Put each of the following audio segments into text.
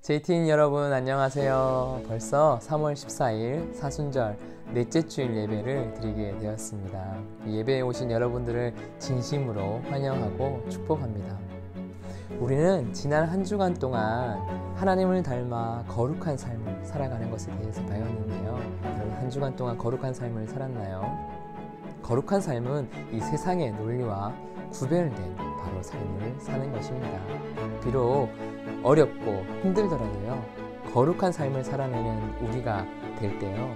JT인 여러분 안녕하세요. 벌써 3월 14일 사순절 넷째 주일 예배를 드리게 되었습니다. 예배에 오신 여러분들을 진심으로 환영하고 축복합니다. 우리는 지난 한 주간 동안 하나님을 닮아 거룩한 삶을 살아가는 것에 대해서 배웠는데요. 여러분 한 주간 동안 거룩한 삶을 살았나요? 거룩한 삶은 이 세상의 논리와 구별된 바로 삶을 사는 것입니다. 비록 어렵고 힘들더라도요, 거룩한 삶을 살아내는 우리가 될 때요,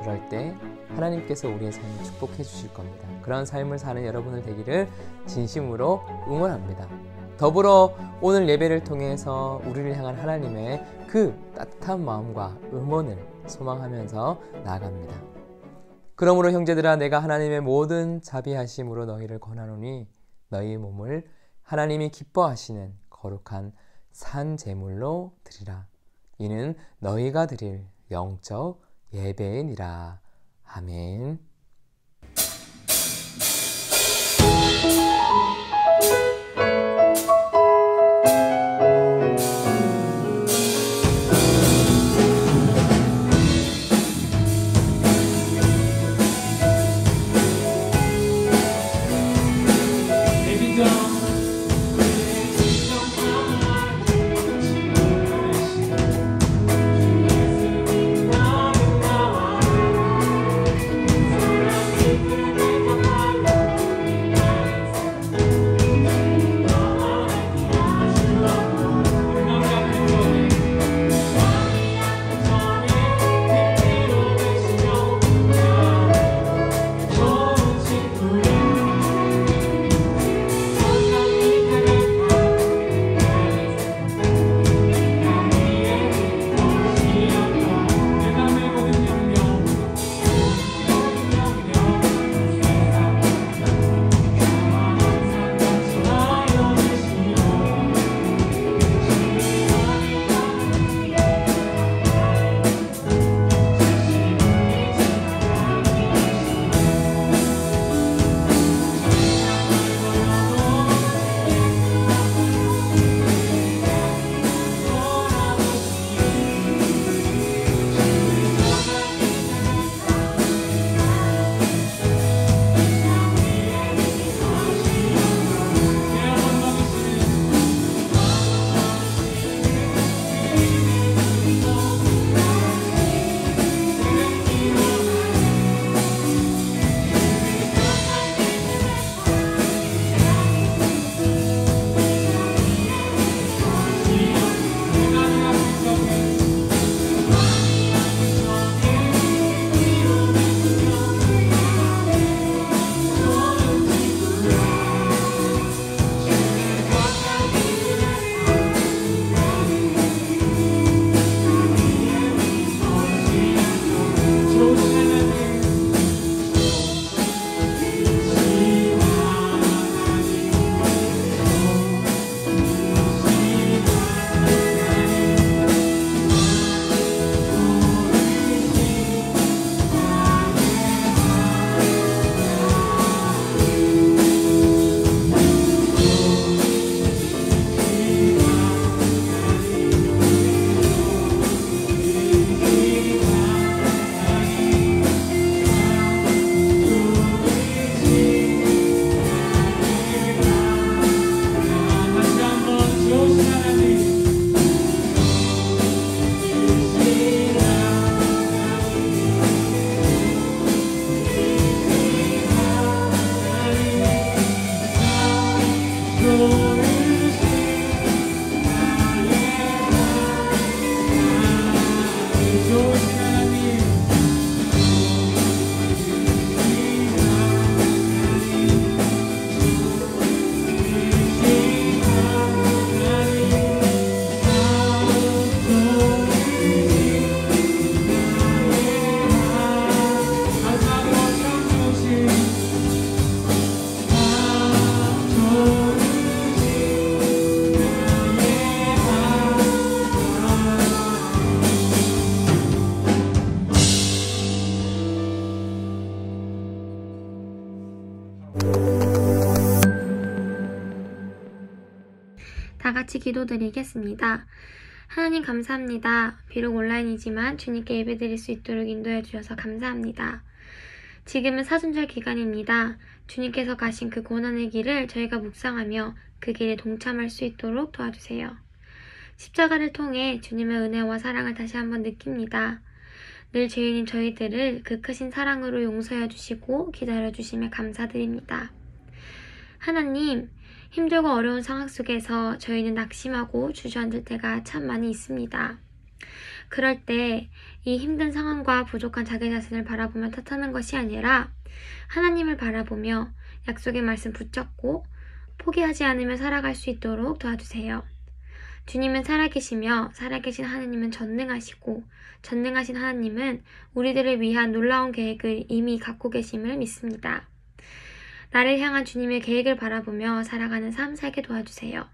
그럴 때 하나님께서 우리의 삶을 축복해 주실 겁니다. 그런 삶을 사는 여러분들 되기를 진심으로 응원합니다. 더불어 오늘 예배를 통해서 우리를 향한 하나님의 그 따뜻한 마음과 응원을 소망하면서 나아갑니다. 그러므로 형제들아, 내가 하나님의 모든 자비하심으로 너희를 권하노니 너희 몸을 하나님이 기뻐하시는 거룩한 산 제물로 드리라. 이는 너희가 드릴 영적 예배이니라. 아멘. 다 같이 기도드리겠습니다. 하나님 감사합니다. 비록 온라인이지만 주님께 예배드릴 수 있도록 인도해 주셔서 감사합니다. 지금은 사순절 기간입니다. 주님께서 가신 그 고난의 길을 저희가 묵상하며 그 길에 동참할 수 있도록 도와주세요. 십자가를 통해 주님의 은혜와 사랑을 다시 한번 느낍니다. 늘 죄인인 저희들을 그 크신 사랑으로 용서해 주시고 기다려 주심에 감사드립니다. 하나님, 힘들고 어려운 상황 속에서 저희는 낙심하고 주저앉을 때가 참 많이 있습니다. 그럴 때 이 힘든 상황과 부족한 자기 자신을 바라보며 탓하는 것이 아니라 하나님을 바라보며 약속의 말씀 붙잡고 포기하지 않으며 살아갈 수 있도록 도와주세요. 주님은 살아계시며 살아계신 하나님은 전능하시고 전능하신 하나님은 우리들을 위한 놀라운 계획을 이미 갖고 계심을 믿습니다. 나를 향한 주님의 계획을 바라보며 살아가는 삶 살게 도와주세요.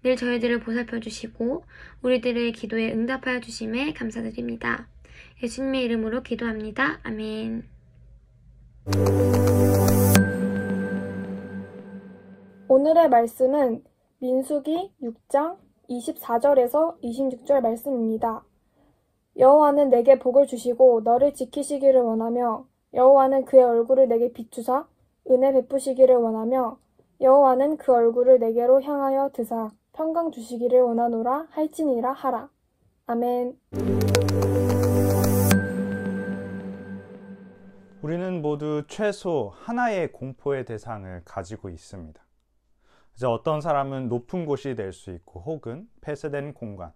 늘 저희들을 보살펴 주시고 우리들의 기도에 응답하여 주심에 감사드립니다. 예수님의 이름으로 기도합니다. 아멘. 오늘의 말씀은 민수기 6장 24절에서 26절 말씀입니다. 여호와는 내게 복을 주시고 너를 지키시기를 원하며 여호와는 그의 얼굴을 내게 비추사 은혜 베푸시기를 원하며 여호와는 그 얼굴을 내게로 향하여 드사 평강 주시기를 원하노라 할지니라 하라. 아멘. 우리는 모두 최소 하나의 공포의 대상을 가지고 있습니다. 이제 어떤 사람은 높은 곳이 될 수 있고 혹은 폐쇄된 공간,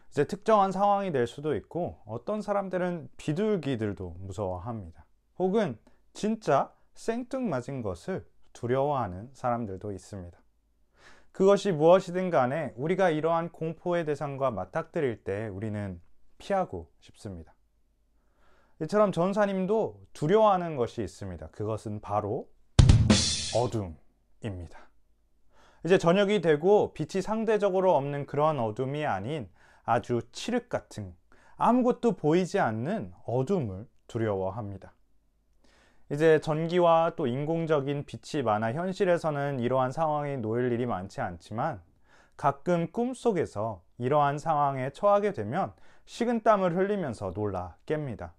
이제 특정한 상황이 될 수도 있고 어떤 사람들은 비둘기들도 무서워합니다. 혹은 진짜 생뚱맞은 것을 두려워하는 사람들도 있습니다. 그것이 무엇이든 간에 우리가 이러한 공포의 대상과 맞닥뜨릴 때 우리는 피하고 싶습니다. 이처럼 전사님도 두려워하는 것이 있습니다. 그것은 바로 어둠입니다. 이제 저녁이 되고 빛이 상대적으로 없는 그런 어둠이 아닌 아주 칠흑 같은 아무것도 보이지 않는 어둠을 두려워합니다. 이제 전기와 또 인공적인 빛이 많아 현실에서는 이러한 상황에 놓일 일이 많지 않지만 가끔 꿈속에서 이러한 상황에 처하게 되면 식은땀을 흘리면서 놀라 깹니다.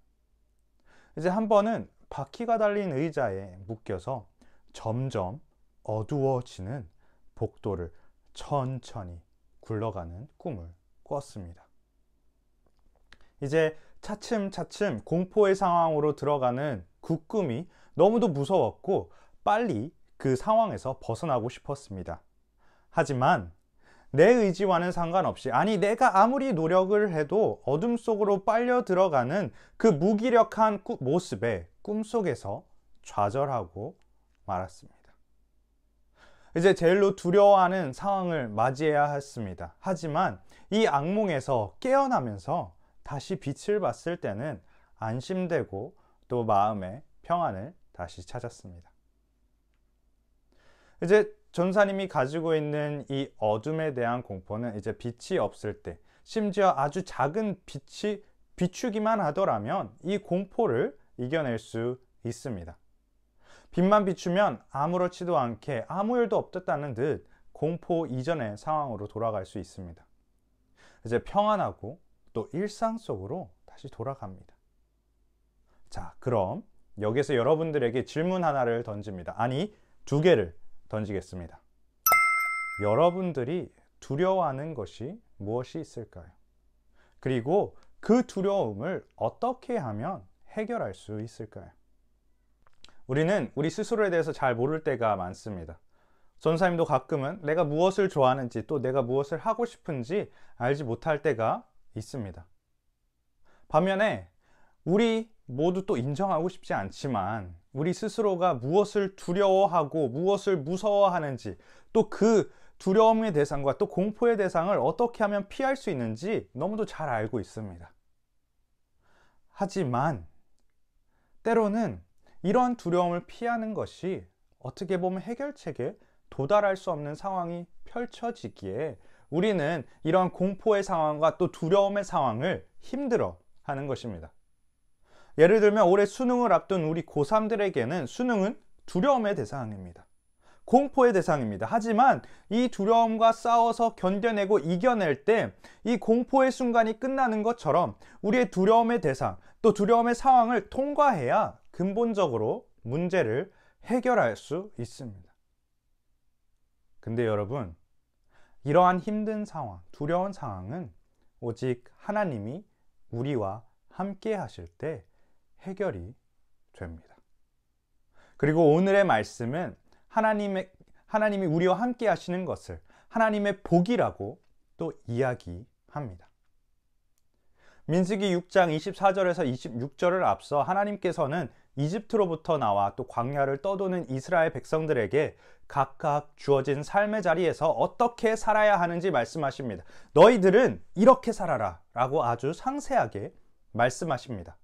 이제 한 번은 바퀴가 달린 의자에 묶여서 점점 어두워지는 복도를 천천히 굴러가는 꿈을 꿨습니다. 이제 차츰차츰 공포의 상황으로 들어가는 그 꿈이 너무도 무서웠고 빨리 그 상황에서 벗어나고 싶었습니다. 하지만 내 의지와는 상관없이, 아니 내가 아무리 노력을 해도 어둠 속으로 빨려 들어가는 그 무기력한 모습에 꿈속에서 좌절하고 말았습니다. 이제 제일로 두려워하는 상황을 맞이해야 했습니다. 하지만 이 악몽에서 깨어나면서 다시 빛을 봤을 때는 안심되고 또 마음의 평안을 다시 찾았습니다. 이제 전사님이 가지고 있는 이 어둠에 대한 공포는 이제 빛이 없을 때, 심지어 아주 작은 빛이 비추기만 하더라면 이 공포를 이겨낼 수 있습니다. 빛만 비추면 아무렇지도 않게 아무 일도 없었다는 듯 공포 이전의 상황으로 돌아갈 수 있습니다. 이제 평안하고 또 일상 속으로 다시 돌아갑니다. 자, 그럼 여기서 여러분들에게 질문 하나를 던집니다. 아니, 두 개를 던지겠습니다. 여러분들이 두려워하는 것이 무엇이 있을까요? 그리고 그 두려움을 어떻게 하면 해결할 수 있을까요? 우리는 우리 스스로에 대해서 잘 모를 때가 많습니다. 전사님도 가끔은 내가 무엇을 좋아하는지 또 내가 무엇을 하고 싶은지 알지 못할 때가 있습니다. 반면에 우리 모두 또 인정하고 싶지 않지만 우리 스스로가 무엇을 두려워하고 무엇을 무서워하는지, 또 그 두려움의 대상과 또 공포의 대상을 어떻게 하면 피할 수 있는지 너무도 잘 알고 있습니다. 하지만 때로는 이러한 두려움을 피하는 것이 어떻게 보면 해결책에 도달할 수 없는 상황이 펼쳐지기에 우리는 이러한 공포의 상황과 또 두려움의 상황을 힘들어 하는 것입니다. 예를 들면 올해 수능을 앞둔 우리 고3들에게는 수능은 두려움의 대상입니다. 공포의 대상입니다. 하지만 이 두려움과 싸워서 견뎌내고 이겨낼 때 이 공포의 순간이 끝나는 것처럼 우리의 두려움의 대상, 또 두려움의 상황을 통과해야 근본적으로 문제를 해결할 수 있습니다. 근데 여러분, 이러한 힘든 상황, 두려운 상황은 오직 하나님이 우리와 함께 하실 때 해결이 됩니다. 그리고 오늘의 말씀은 하나님이 우리와 함께 하시는 것을 하나님의 복이라고 또 이야기합니다. 민수기 6장 24절에서 26절을 앞서 하나님께서는 이집트로부터 나와 또 광야를 떠도는 이스라엘 백성들에게 각각 주어진 삶의 자리에서 어떻게 살아야 하는지 말씀하십니다. 너희들은 이렇게 살아라 라고 아주 상세하게 말씀하십니다.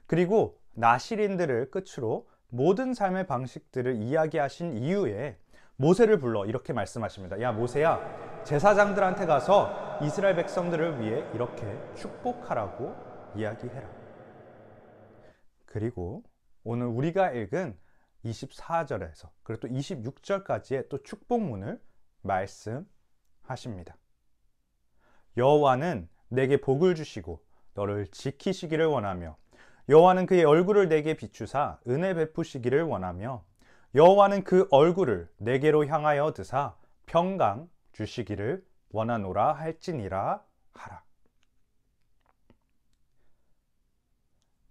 그리고 나실인들을 끝으로 모든 삶의 방식들을 이야기하신 이후에 모세를 불러 이렇게 말씀하십니다. 야, 모세야, 제사장들한테 가서 이스라엘 백성들을 위해 이렇게 축복하라고 이야기해라. 그리고 오늘 우리가 읽은 24절에서 그리고 또 26절까지의 또 축복문을 말씀하십니다. 여호와는 내게 복을 주시고 너를 지키시기를 원하며 여호와는 그의 얼굴을 내게 비추사 은혜 베푸시기를 원하며 여호와는 그 얼굴을 내게로 향하여 드사 평강 주시기를 원하노라 할지니라 하라.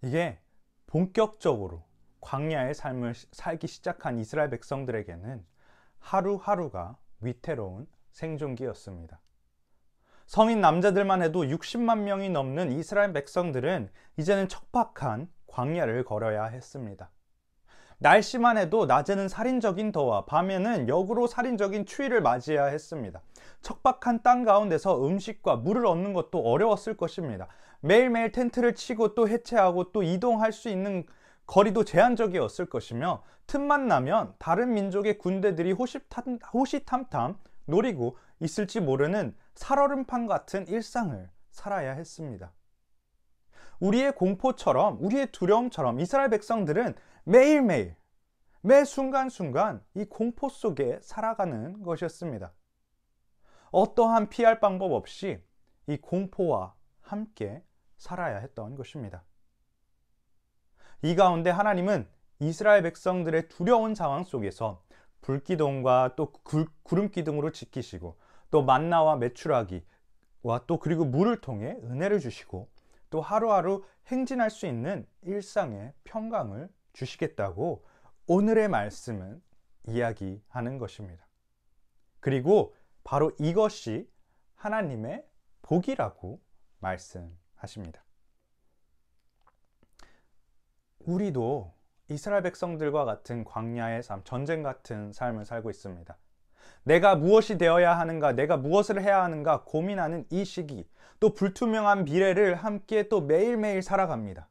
이게 본격적으로 광야의 삶을 살기 시작한 이스라엘 백성들에게는 하루하루가 위태로운 생존기였습니다. 성인 남자들만 해도 60만 명이 넘는 이스라엘 백성들은 이제는 척박한 광야를 걸어야 했습니다. 날씨만 해도 낮에는 살인적인 더위와 밤에는 역으로 살인적인 추위를 맞이해야 했습니다. 척박한 땅 가운데서 음식과 물을 얻는 것도 어려웠을 것입니다. 매일매일 텐트를 치고 또 해체하고 또 이동할 수 있는 거리도 제한적이었을 것이며 틈만 나면 다른 민족의 군대들이 호시탐탐 노리고 있을지 모르는 살얼음판 같은 일상을 살아야 했습니다. 우리의 공포처럼 우리의 두려움처럼 이스라엘 백성들은 매일매일 매 순간순간 이 공포 속에 살아가는 것이었습니다. 어떠한 피할 방법 없이 이 공포와 함께 살아야 했던 것입니다. 이 가운데 하나님은 이스라엘 백성들의 두려운 상황 속에서 불기둥과 또 구름기둥으로 지키시고 또 만나와 메추라기와 또 그리고 물을 통해 은혜를 주시고 또 하루하루 행진할 수 있는 일상의 평강을 주시겠다고 오늘의 말씀은 이야기하는 것입니다. 그리고 바로 이것이 하나님의 복이라고 말씀하십니다. 우리도 이스라엘 백성들과 같은 광야의 삶, 전쟁 같은 삶을 살고 있습니다. 내가 무엇이 되어야 하는가, 내가 무엇을 해야 하는가 고민하는 이 시기, 또 불투명한 미래를 함께 또 매일매일 살아갑니다.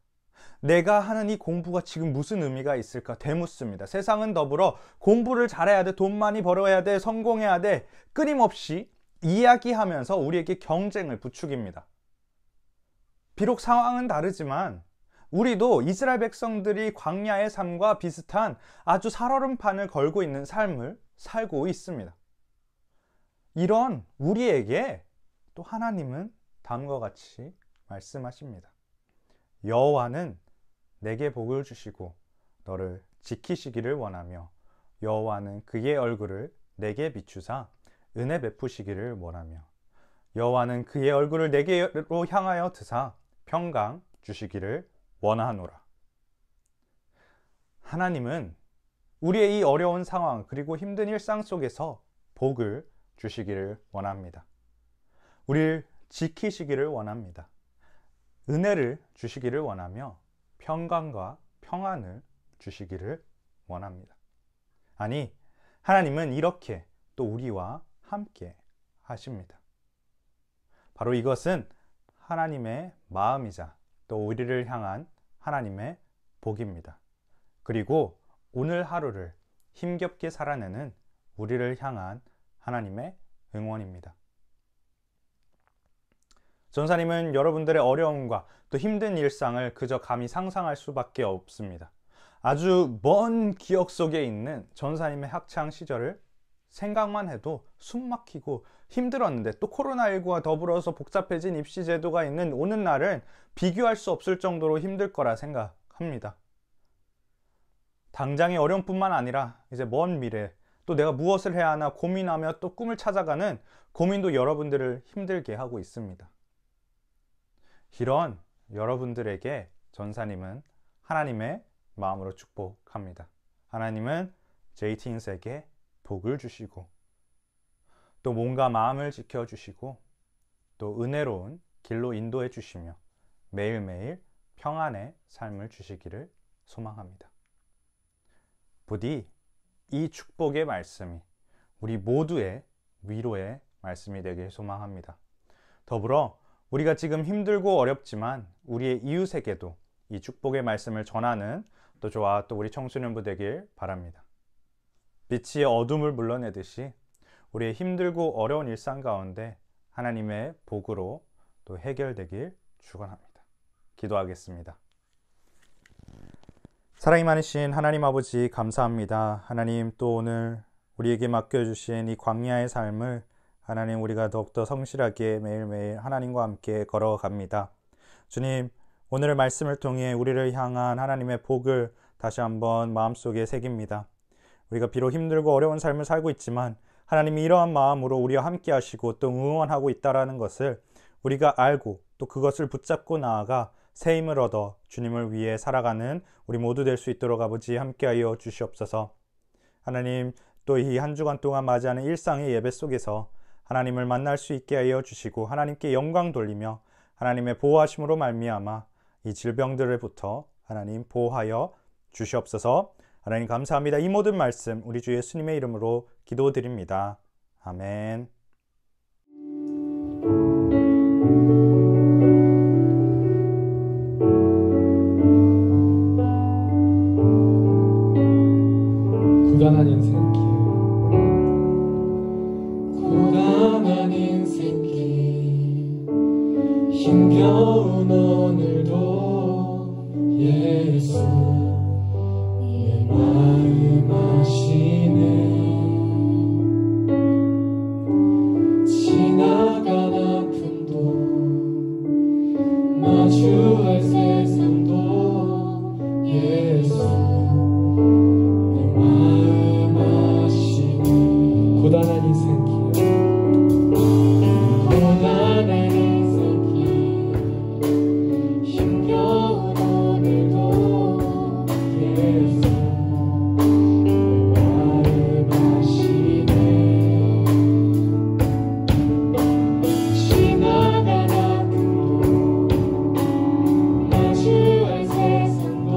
내가 하는 이 공부가 지금 무슨 의미가 있을까 되묻습니다. 세상은 더불어 공부를 잘해야 돼, 돈 많이 벌어야 돼, 성공해야 돼, 끊임없이 이야기하면서 우리에게 경쟁을 부추깁니다. 비록 상황은 다르지만 우리도 이스라엘 백성들이 광야의 삶과 비슷한 아주 살얼음판을 걸고 있는 삶을 살고 있습니다. 이런 우리에게 또 하나님은 다음과 같이 말씀하십니다. 여호와는 내게 복을 주시고 너를 지키시기를 원하며 여호와는 그의 얼굴을 내게 비추사 은혜 베푸시기를 원하며 여호와는 그의 얼굴을 내게로 향하여 드사 평강 주시기를 원하노라. 하나님은 우리의 이 어려운 상황 그리고 힘든 일상 속에서 복을 주시기를 원합니다. 우리를 지키시기를 원합니다. 은혜를 주시기를 원하며 평강과 평안을 주시기를 원합니다. 아니, 하나님은 이렇게 또 우리와 함께 하십니다. 바로 이것은 하나님의 마음이자 또 우리를 향한 하나님의 복입니다. 그리고 오늘 하루를 힘겹게 살아내는 우리를 향한 하나님의 응원입니다. 전사님은 여러분들의 어려움과 또 힘든 일상을 그저 감히 상상할 수밖에 없습니다. 아주 먼 기억 속에 있는 전사님의 학창 시절을 생각만 해도 숨 막히고 힘들었는데, 또 코로나19와 더불어서 복잡해진 입시 제도가 있는 오는 날은 비교할 수 없을 정도로 힘들 거라 생각합니다. 당장의 어려움뿐만 아니라 이제 먼 미래, 또 내가 무엇을 해야 하나 고민하며 또 꿈을 찾아가는 고민도 여러분들을 힘들게 하고 있습니다. 이런 여러분들에게 전사님은 하나님의 마음으로 축복합니다. 하나님은 JT인스에게 복을 주시고, 또 몸과 마음을 지켜주시고, 또 은혜로운 길로 인도해 주시며 매일매일 평안의 삶을 주시기를 소망합니다. 부디 이 축복의 말씀이 우리 모두의 위로의 말씀이 되길 소망합니다. 더불어 우리가 지금 힘들고 어렵지만 우리의 이웃에게도 이 축복의 말씀을 전하는 또 저와 또 우리 청소년부 되길 바랍니다. 빛이 어둠을 물러내듯이 우리의 힘들고 어려운 일상 가운데 하나님의 복으로 또 해결되길 축원합니다. 기도하겠습니다. 사랑이 많으신 하나님 아버지, 감사합니다. 하나님, 또 오늘 우리에게 맡겨주신 이 광야의 삶을 하나님, 우리가 더욱더 성실하게 매일매일 하나님과 함께 걸어갑니다. 주님, 오늘의 말씀을 통해 우리를 향한 하나님의 복을 다시 한번 마음속에 새깁니다. 우리가 비록 힘들고 어려운 삶을 살고 있지만 하나님이 이러한 마음으로 우리와 함께 하시고 또 응원하고 있다는 것을 우리가 알고, 또 그것을 붙잡고 나아가 새 힘을 얻어 주님을 위해 살아가는 우리 모두 될 수 있도록 아버지 함께하여 주시옵소서. 하나님, 또 이 한 주간 동안 맞이하는 일상의 예배 속에서 하나님을 만날 수 있게 하여 주시고 하나님께 영광 돌리며 하나님의 보호하심으로 말미암아 이 질병들로부터 하나님 보호하여 주시옵소서. 하나님 감사합니다. 이 모든 말씀 우리 주 예수님의 이름으로 기도드립니다. 아멘. 고단한 인생길, 고단한 인생길, 힘겨운 오늘도 예수 내 마음 아시네. 지나간 아픔도 마주할 세상도 예수 고단한 인생길, 고단한 인생길, 힘겨운 오늘도 예수 내 마음 아시네. 지나간 아픔도 마주할 세상도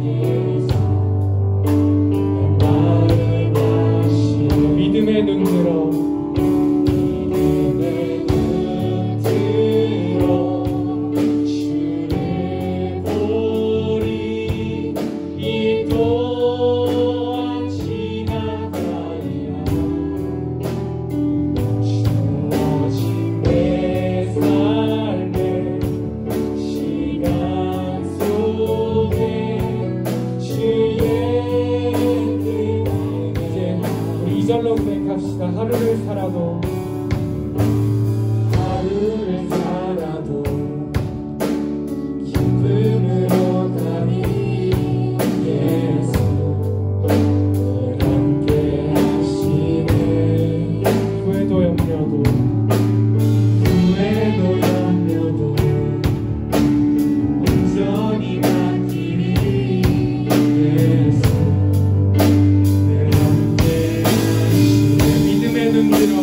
예수 믿음의 눈 들어, 믿음의 눈 들어 주를 보리. 이 또한 지나가리라. 주어진 내 삶의 시간 속에 주의 이절로 고백합시다. 하루를 살아도 기쁨으로 가니 예수 늘 함께 하시네. 후회도 염려도 온전히 맡기니 예수 믿음의 눈 들어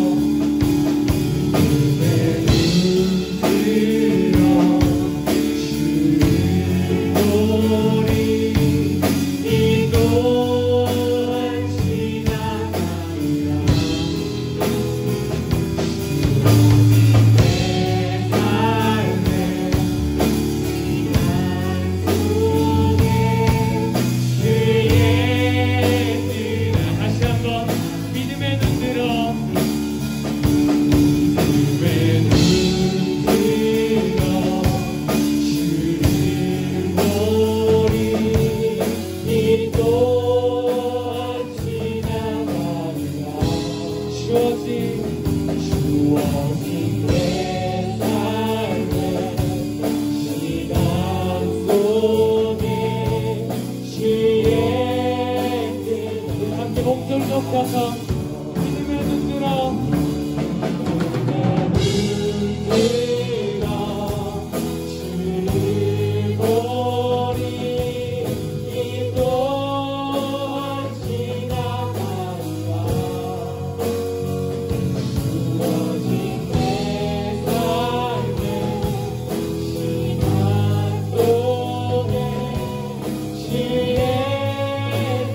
목소리 높여서 믿음의 눈 들어 주의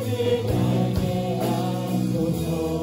뜻 알게 하소서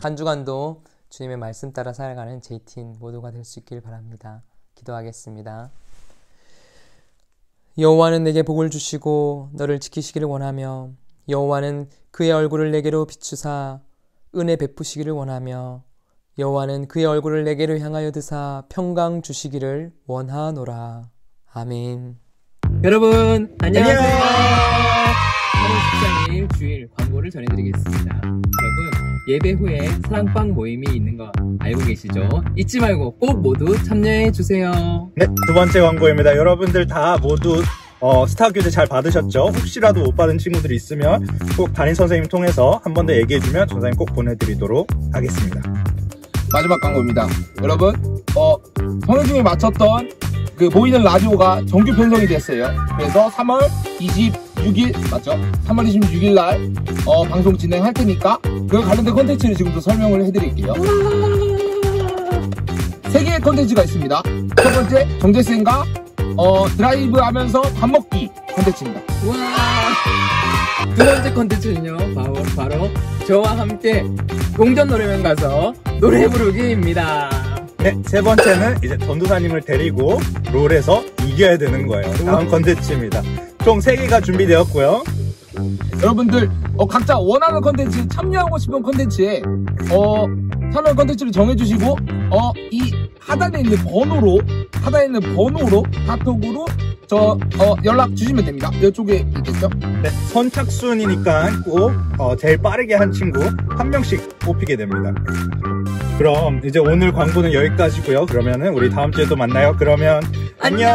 한 주간도 주님의 말씀 따라 살아가는 JT인 모두가 될 수 있길 바랍니다. 기도하겠습니다. 여호와는 내게 복을 주시고 너를 지키시기를 원하며 여호와는 그의 얼굴을 내게로 비추사 은혜 베푸시기를 원하며 여호와는 그의 얼굴을 내게로 향하여 드사 평강 주시기를 원하노라. 아멘. 여러분 안녕하세요. 3월 14일 주일 광고를 전해드리겠습니다. 여러분 예배 후에 사랑방 모임이 있는 거 알고 계시죠? 잊지 말고 꼭 모두 참여해주세요. 네, 두 번째 광고입니다. 여러분들 다 모두 스타 교재 잘 받으셨죠? 혹시라도 못 받은 친구들이 있으면 꼭 담임 선생님 통해서 한 번 더 얘기해주면 선생님 꼭 보내드리도록 하겠습니다. 마지막 광고입니다. 여러분 성회중에 마쳤던 그 보이는 라디오가 정규 편성이 됐어요. 그래서 3월 26일 맞죠? 3월 26일 날 방송 진행할 테니까 그 관련된 콘텐츠를 지금부터 설명을 해드릴게요. 3개의 콘텐츠가 있습니다. 첫 번째 정재쌤과 드라이브 하면서 밥 먹기 콘텐츠입니다. 와! 두 번째 콘텐츠는요 바로 저와 함께 공전 노래방 가서 노래 부르기입니다. 네, 세 번째는 이제 전도사님을 데리고 롤에서 이겨야 되는 거예요. 다음 컨텐츠입니다. 총 3개가 준비되었고요. 여러분들 각자 원하는 컨텐츠, 참여하고 싶은 컨텐츠에 참여 컨텐츠를 정해주시고 이 하단에 있는 번호로 카톡으로 연락 주시면 됩니다. 이쪽에 있겠죠? 네, 선착순이니까 꼭 제일 빠르게 한 친구 한 명씩 뽑히게 됩니다. 그럼 이제 오늘 광고는 여기까지고요. 그러면은 우리 다음 주에도 만나요. 그러면 안녕.